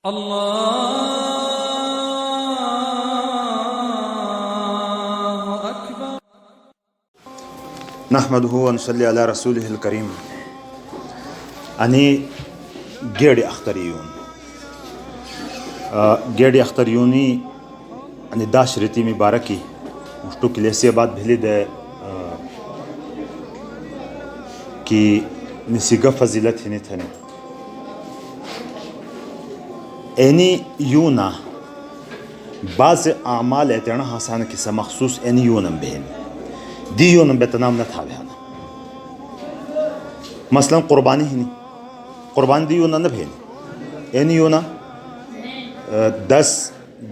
اللہ اکبر نحمده ونصلي على رسوله الكريم أني جيري أختريون جيري أختريوني أني داش رتي مباركي مشتو كليسية بعد بهلي ده كي نسيقة فضيلت هني تاني أني يونا بعض أعمال اتنا حسانة كسا مخصوص أني يونم بهن دی یونم بتنام نہ تھا بہانا مثلا قربانی ہی نہیں قربانی دی یونا نہ بہنی اینی یونا 10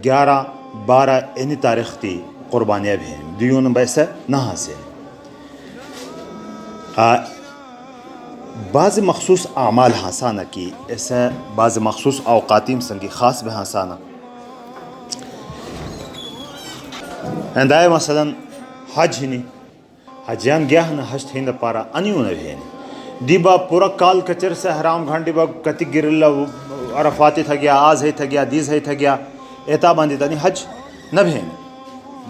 11 12 اینی تاریخ تی قربانیاں بہن دی یونم بیسا نہ حاصل بعض مخصوص اعمال حسانہ کی ایسا بعض مخصوص اوقاتیم سنگی خاص بہ حسانہ اندائے مثلا حج ہی نہیں حجیان گیا ہے نا حج تھین دا پارا انیو نہ بھینی دیبا پورا کال کچر سے حرام گھنٹی با کتی گر اللہ عرفاتی تھا گیا آز ہے تھا گیا دیز ہے تھا گیا ایتا باندی تانی حج نہ بھینی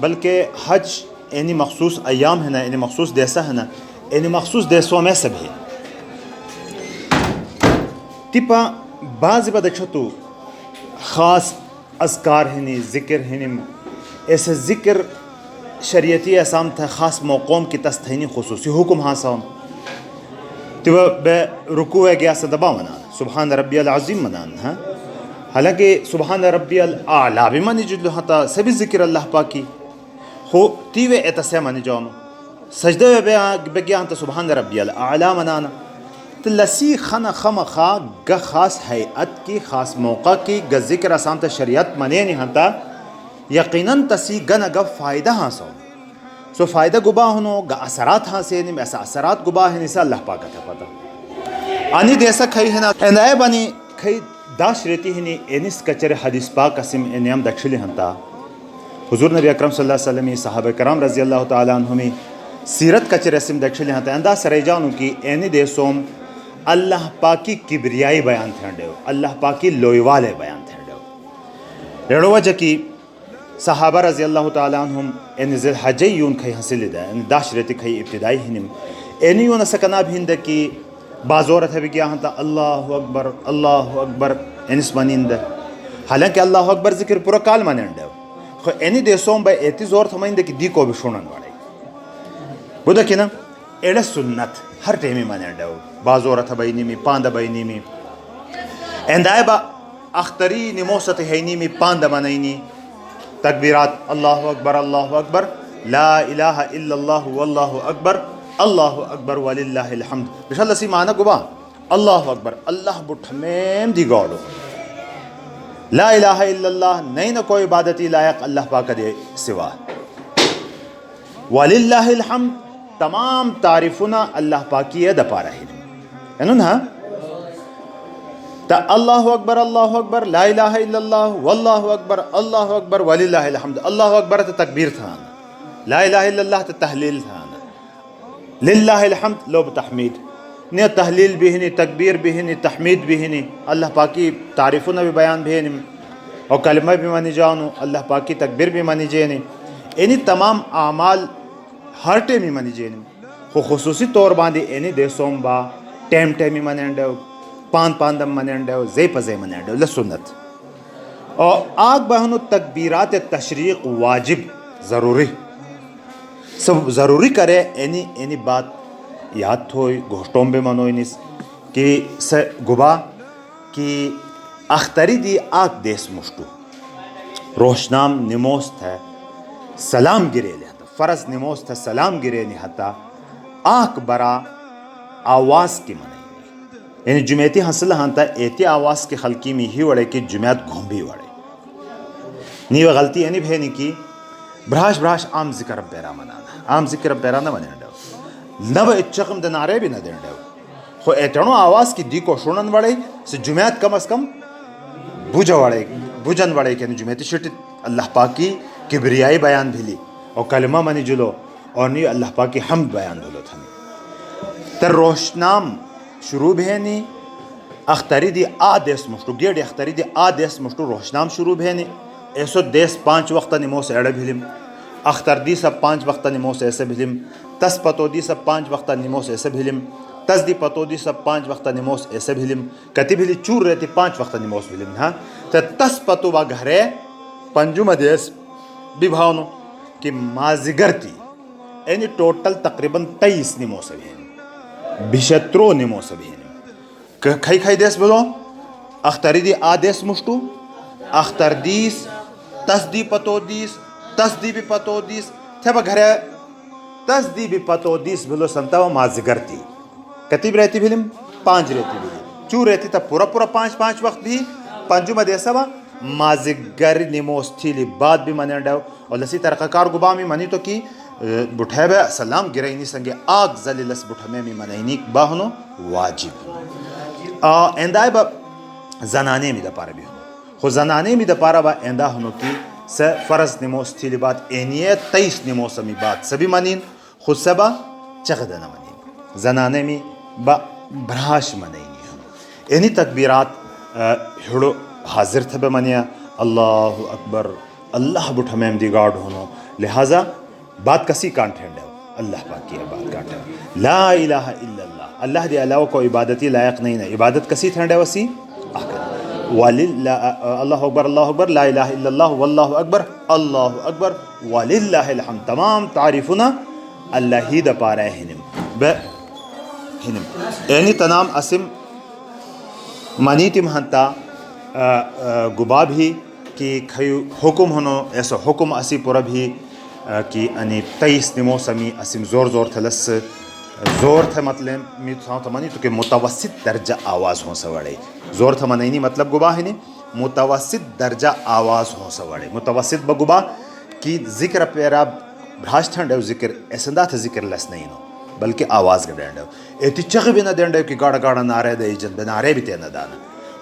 بلکہ حج اینی مخصوص ایام ہے نا اینی مخصوص دیسا ہے نا اینی مخصوص دیسوں میں سب ہے تیپا بعض با دچھتو خاص اذکار ہنی ذکر ہنی ایسے ذکر شریعتی اسام تھا خاص موقعوں کی تستہینی خصوصی حکم حاصل تو بے رکوع گیا صدبہ منانا سبحان ربی العظیم منانا ہاں حالانکہ سبحان ربی الاعلیٰ بھی مانی جدلو ہاتا سبھی ذکر اللہ پاکی ہو تیوے ایتسے مانی جانو سجدہ بے گیا ہاتا سبحان ربی الاعلیٰ منانا تو لسی خنا خمخا گا خاص حیعت کی خاص موقع کی گا ذکر اسام تھا شریعت منینی ہاتا یقیناً تسی گن اگا فائدہ حاصل سو فائدہ گباہ ہنو گا اثرات حاصل ایسا اثرات گباہ ہیں اسا اللہ پاکا تھا پتا آنی دیسا کھئی ہے نا اندائے بانی کھئی داش رہتی ہے نی اینس کچر حدیث پاک قسم انیام دکشلی ہنتا حضور نبی اکرم صلی اللہ علیہ وسلم صحابہ کرام رضی اللہ تعالیٰ عنہمی سیرت کچر اسم دکشلی ہنتا اندہ سریجانو کی اینی دیسوم اللہ پاکی کبریائی بیان تھینڈے ہو اللہ پاکی لویوالے بیان تھینڈے ہو ریڑو وجہ کی صحابہ رضی اللہ تعالیٰ عنہم این ذی الحجی یون کھئی حاصل دا ان داش رہتی کھئی ابتدائی ہنم اینی یون سکنا بھی ہندہ کی بازورت ہے بھی گیا ہنتا اللہ اکبر انس منین دا حالانکہ اللہ اکبر ذکر پورا کال منین دا خو اینی دیسوں با ایتی زور تھمائن دا کی دی کو بھی شونن واڑی بودا کی نا ایڑا سنت ہر ٹیمی منین دا بازورت ہے بینی میں پاندہ بینی میں اندائے با اختری نموست ہینی میں پاندہ منینی تکبیرات اللہ اکبر لا الہ الا اللہ واللہ اکبر وللہ الحمد بشال لسی معنی گبا اللہ اکبر اللہ بٹھمیم دی گوڑو لا الہ الا اللہ نہیں نہ کوئی عبادتی لائق اللہ پاک دے سوا وللہ الحمد تمام تعریفنا اللہ پاکی ہے دپا رہی ہے نا تا اللہ اکبر لا الہ الا اللہ واللہ اکبر وللہ الحمد اللہ اکبر تا تکبیر تھا لا الہ الا اللہ تا تحلیل تھا للہ الحمد لو بتحمید نی تحلیل بھی ہنی تکبیر بھی ہنی تحمید بھی ہنی اللہ پاکی تعریفنا بھی بیان بھی ہنی اور کلمہ بھی مانی جانو اللہ پاکی تکبیر بھی مانی جینی اینی تمام اعمال ہر ٹیمی مانی جینی خصوصی طور باندھی اینی دیسوم با ٹیمی منینڈو پاندم منینڈو زی پزی منینڈو لسنت اور آگ بہنو تکبیرات تشریق واجب ضروری سب ضروری کرے اینی بات یاد تھوئی گھوشتوں بے منوئی نیس کہ گبا کی اختری دی آگ دیس مشتو روشنام نموست ہے سلام گرے لہتا فرض نموست ہے سلام گرے لہتا آگ برا آواز کی منائی یعنی جمعیتی حاصل ہانتا ایتی آواز کے خلقی میں ہی وڑے کہ جمعیت گھوم بھی وڑے نیو غلطی یعنی بھینی کی برہاش عام ذکر پیرا منانا عام ذکر پیرا نہ منین ڈو نو اچقم دنارے بھی نہ دین ڈو خو ایتنو آواز کی دی کو شونن وڑے سے جمعیت کم از کم بوجن وڑے کہ جمعیتی شٹ اللہ پاکی کبریائی بیان بھیلی اور کلمہ منی جلو اور نیو اللہ پاکی حمد بیان بھلو تھا تر روشنام شروع بھینی اختری دی آدیس مشتو گیڑ اختری دی آدیس مشتو روشنام شروع بھینی ایسو دیس 5 وقت نموس ایڑ بھلیم اختر دی سب 5 وقت نموس ایسے بھلیم تس پتو دی سب 5 وقت نموس ایسے بھلیم تس دی پتو دی سب 5 وقت نموس ایسے بھلیم کتی بھلی چور رہتی 5 وقت نموس بھلیم ہاں تا تس پتو با گھرے پنجم دیس بھی بھاونو کہ مازگرتی یعنی ٹوٹل تقریباً 23 نموس بھین بشترو نموس بھین کھائی کھائی دیس بلو اختری دی آدیس مشتو اختر دیس تس دی پتو دیس تس دی بھی پتو دیس تھے با گھرے تس دی بھی پتو دیس بلو سنتا و مازگرتی کتیب رہتی بھلیم 5 رہتی بھلیم چور رہتی تا پورا 5 وقت بھی پنجو میں دیسا با مازگر نموس تھیلی بعد بھی منی ڈاو اور لسی ترقہ کار گبا میں منی تو کی بٹھے بے سلام گرینی سنگے آگ زلی لس بٹھے میں منینی باہنو واجب ایندائی با زنانے میں دا پارا بھی ہنو خو زنانے میں دا پارا با ایندہ ہنو کی سے فرض نموس تھیلی بعد اینیے 23 نموس میں بعد سبھی منین خود سبا چغدنا منین زنانے میں با براش منینی ہنو اینی تکبیرات ہڑو حاضر تھے بے منیا اللہ اکبر اللہ بٹھا میں دی گاڑ ہونو لہذا بات کسی کانٹ ہے اللہ پاک کی بات کانٹ ہے لا الہ الا اللہ اللہ دی علاوہ کو عبادتی لائق نہیں ہے عبادت کسی تھے وسی اللہ اکبر لا الہ الا اللہ واللہ اکبر وللہ الحمد تمام تعریفنا اللہ ہی دا پارا ہے یعنی تنام اسم منی تم ہنتا گبا بھی کہ حکم ہنو ایسا حکم اسی پورا بھی کہ انی 23 نموس امی اسم زور تھلس زور تھے مطلب می تو منی تو کہ متوسط درجہ آواز ہوں سوڑے زور تھا منینی مطلب گبا ہے نہیں متوسط درجہ آواز ہوں سوڑے متوسط بگبا کی ذکر پیرا بھراش تھنڈے ذکر ایسندہ تھا ذکر لس نہیں نو بلکہ آواز کا ڈینڈے ایتی چغ بھی نہ ڈینڈے کہ گاڑا نعرے دے جن بے نعرے بھی تینا دانا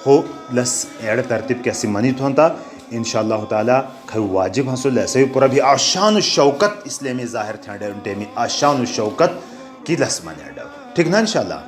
ہو لس ایڑ ترتیب کیسی منی تو ہنتا انشاءاللہ تعالی کھو واجب حصول ایسے پورا بھی آشان و شوکت اسلامی ظاہر تھنڈے انٹے میں آشان و شوکت کی لس منی ڈو ٹھیک نا انشاءاللہ